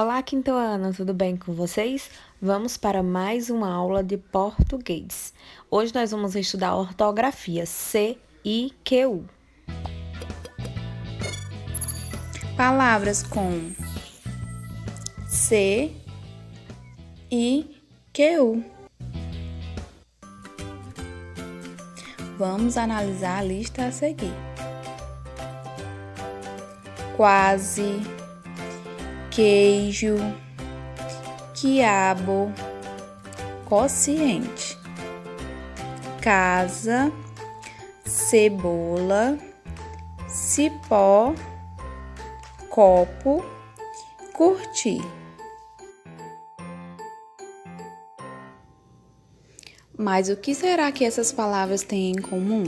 Olá, quinto ano, tudo bem com vocês? Vamos para mais uma aula de português. Hoje nós vamos estudar a ortografia C, I, Q, U. Palavras com C, I, Q, U. Vamos analisar a lista a seguir. Quase, queijo, quiabo, quociente, casa, cebola, cipó, copo, curtir. Mas o que será que essas palavras têm em comum?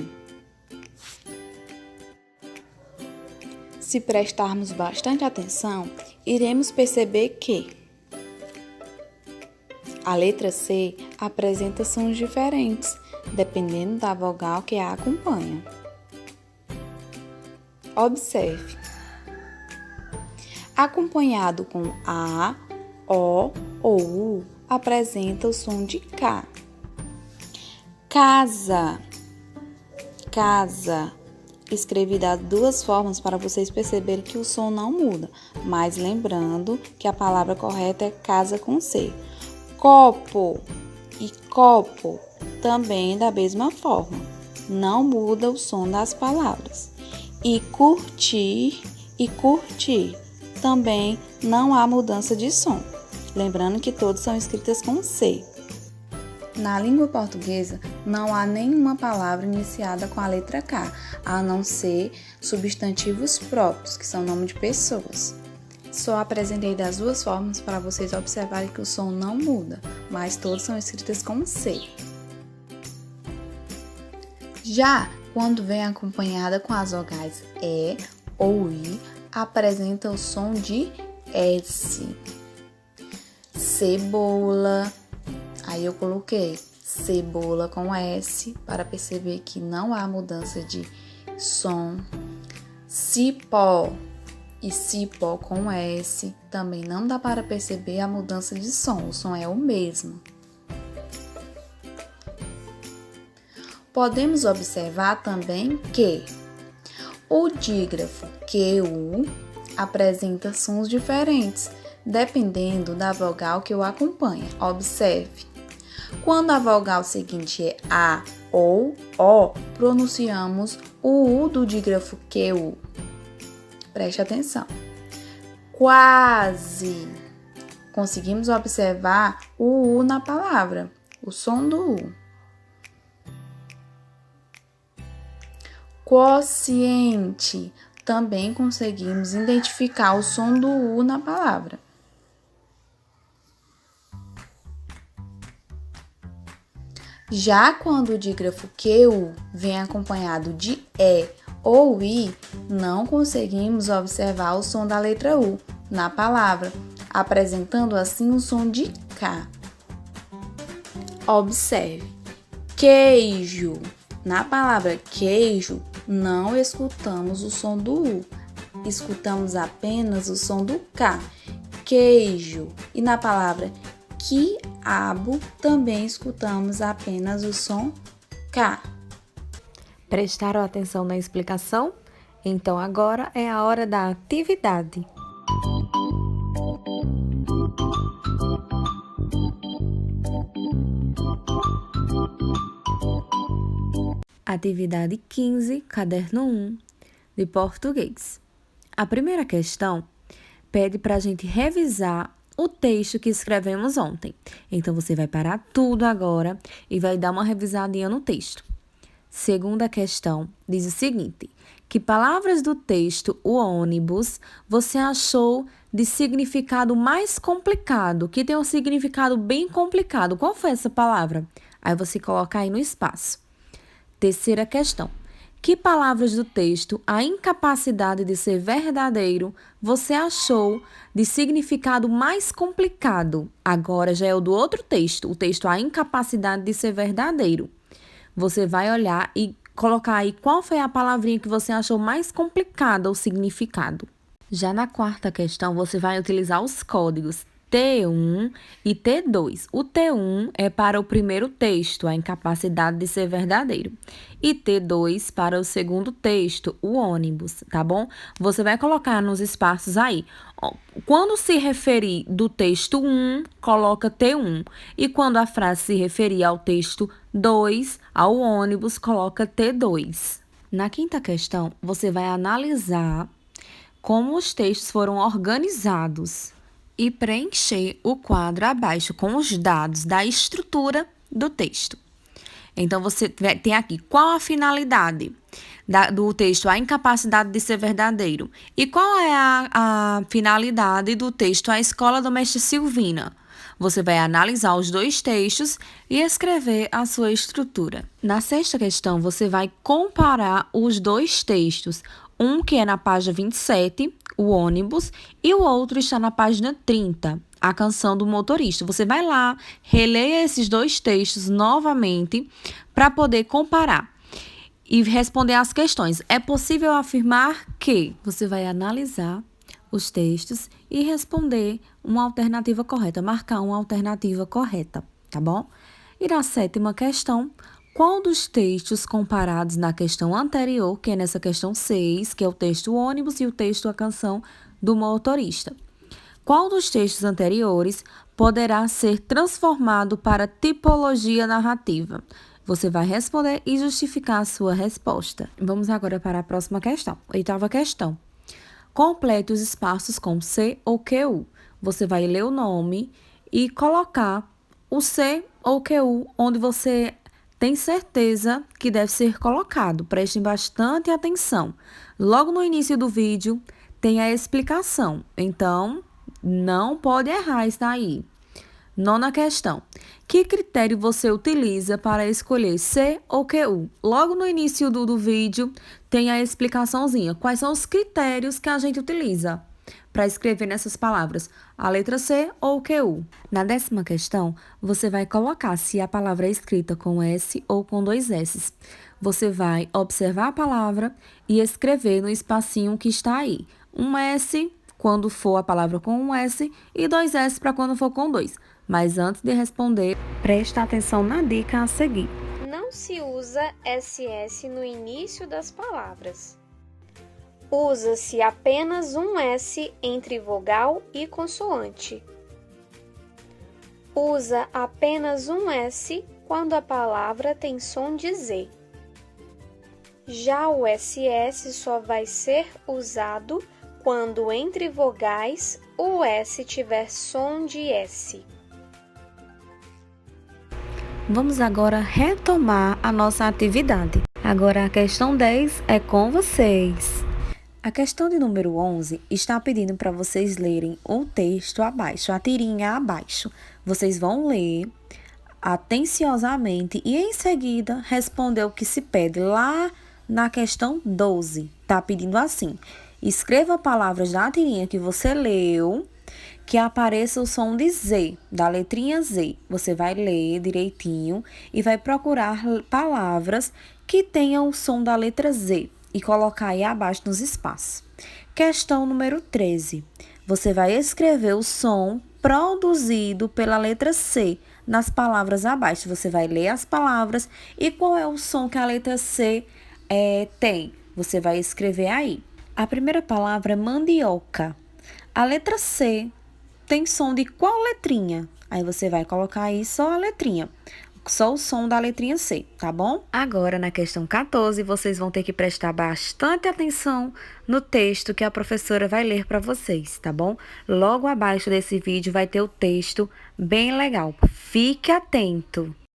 Se prestarmos bastante atenção, iremos perceber que a letra C apresenta sons diferentes, dependendo da vogal que a acompanha. Observe. Acompanhado com A, O ou U, apresenta o som de K. Casa, casa. Escrevi das duas formas para vocês perceberem que o som não muda, mas lembrando que a palavra correta é casa com C. Copo e copo também da mesma forma, não muda o som das palavras. E curtir também não há mudança de som, lembrando que todos são escritas com C. Na língua portuguesa, não há nenhuma palavra iniciada com a letra K, a não ser substantivos próprios, que são nome de pessoas. Só apresentei das duas formas para vocês observarem que o som não muda, mas todos são escritos com C. Já quando vem acompanhada com as vogais E ou I, apresenta o som de S. Cebola. Aí eu coloquei cebola com S para perceber que não há mudança de som. Cipó e cipó com S também não dá para perceber a mudança de som, o som é o mesmo. Podemos observar também que o dígrafo QU apresenta sons diferentes, dependendo da vogal que o acompanha. Observe. Quando a vogal seguinte é A ou O, pronunciamos o U do dígrafo QU. Preste atenção. Quase. Conseguimos observar o U na palavra, o som do U. Quociente. Também conseguimos identificar o som do U na palavra. Já quando o dígrafo QU vem acompanhado de E ou I, não conseguimos observar o som da letra U na palavra, apresentando assim o som de K. Observe. Queijo. Na palavra queijo, não escutamos o som do U, escutamos apenas o som do K. Queijo. E na palavra quiabo, também escutamos apenas o som K. Prestaram atenção na explicação? Então agora é a hora da atividade. Atividade 15, caderno 1, de português. A primeira questão pede para a gente revisar o texto que escrevemos ontem. Então, você vai parar tudo agora e vai dar uma revisadinha no texto. Segunda questão diz o seguinte: que palavras do texto o ônibus você achou de significado mais complicado, que tem um significado bem complicado? Qual foi essa palavra? Aí você coloca aí no espaço. Terceira questão: que palavras do texto a incapacidade de ser verdadeiro você achou de significado mais complicado? Agora já é o do outro texto, o texto a incapacidade de ser verdadeiro. Você vai olhar e colocar aí qual foi a palavrinha que você achou mais complicada o significado. Já na quarta questão, você vai utilizar os códigos T1 e T2. O T1 é para o primeiro texto, a incapacidade de ser verdadeiro. E T2 para o segundo texto, o ônibus, tá bom? Você vai colocar nos espaços aí. Quando se referir do texto 1, coloca T1. E quando a frase se referir ao texto 2, ao ônibus, coloca T2. Na quinta questão, você vai analisar como os textos foram organizados e preencher o quadro abaixo com os dados da estrutura do texto. Então, você tem aqui qual a finalidade do texto, a incapacidade de ser verdadeiro. E qual é a finalidade do texto, a escola doméstica Silvina? Você vai analisar os dois textos e escrever a sua estrutura. Na sexta questão, você vai comparar os dois textos. Um que é na página 27, o ônibus, e o outro está na página 30, a canção do motorista. Você vai lá, releia esses dois textos novamente para poder comparar e responder as questões. É possível afirmar que você vai analisar os textos e responder uma alternativa correta, marcar uma alternativa correta, tá bom? E na sétima questão, qual dos textos comparados na questão anterior, que é nessa questão 6, que é o texto ônibus e o texto a canção do motorista? Qual dos textos anteriores poderá ser transformado para tipologia narrativa? Você vai responder e justificar a sua resposta. Vamos agora para a próxima questão. Oitava questão. Complete os espaços com C ou QU. Você vai ler o nome e colocar o C ou QU onde você tem certeza que deve ser colocado. Prestem bastante atenção. Logo no início do vídeo tem a explicação. Então, não pode errar isso daí. Nona questão. Que critério você utiliza para escolher C ou QU? Logo no início do vídeo tem a explicaçãozinha. Quais são os critérios que a gente utiliza para escrever nessas palavras? A letra C ou QU? Na décima questão, você vai colocar se a palavra é escrita com S ou com dois S. Você vai observar a palavra e escrever no espacinho que está aí. Um S quando for a palavra com um S e dois S para quando for com dois. Mas antes de responder, presta atenção na dica a seguir. Não se usa SS no início das palavras. Usa-se apenas um S entre vogal e consoante. Usa apenas um S quando a palavra tem som de Z. Já o SS só vai ser usado quando entre vogais o S tiver som de S. Vamos agora retomar a nossa atividade. Agora a questão 10 é com vocês. A questão de número 11 está pedindo para vocês lerem o texto abaixo, a tirinha abaixo. Vocês vão ler atenciosamente e em seguida responder o que se pede lá na questão 12. Tá pedindo assim: escreva palavras da tirinha que você leu que apareça o som de Z, da letrinha Z. Você vai ler direitinho e vai procurar palavras que tenham o som da letra Z e colocar aí abaixo nos espaços. Questão número 13. Você vai escrever o som produzido pela letra C nas palavras abaixo. Você vai ler as palavras e qual é o som que a letra C tem. Você vai escrever aí. A primeira palavra é mandioca. A letra C tem som de qual letrinha? Aí você vai colocar aí só a letrinha, só o som da letrinha C, tá bom? Agora, na questão 14, vocês vão ter que prestar bastante atenção no texto que a professora vai ler para vocês, tá bom? Logo abaixo desse vídeo vai ter o texto bem legal. Fique atento!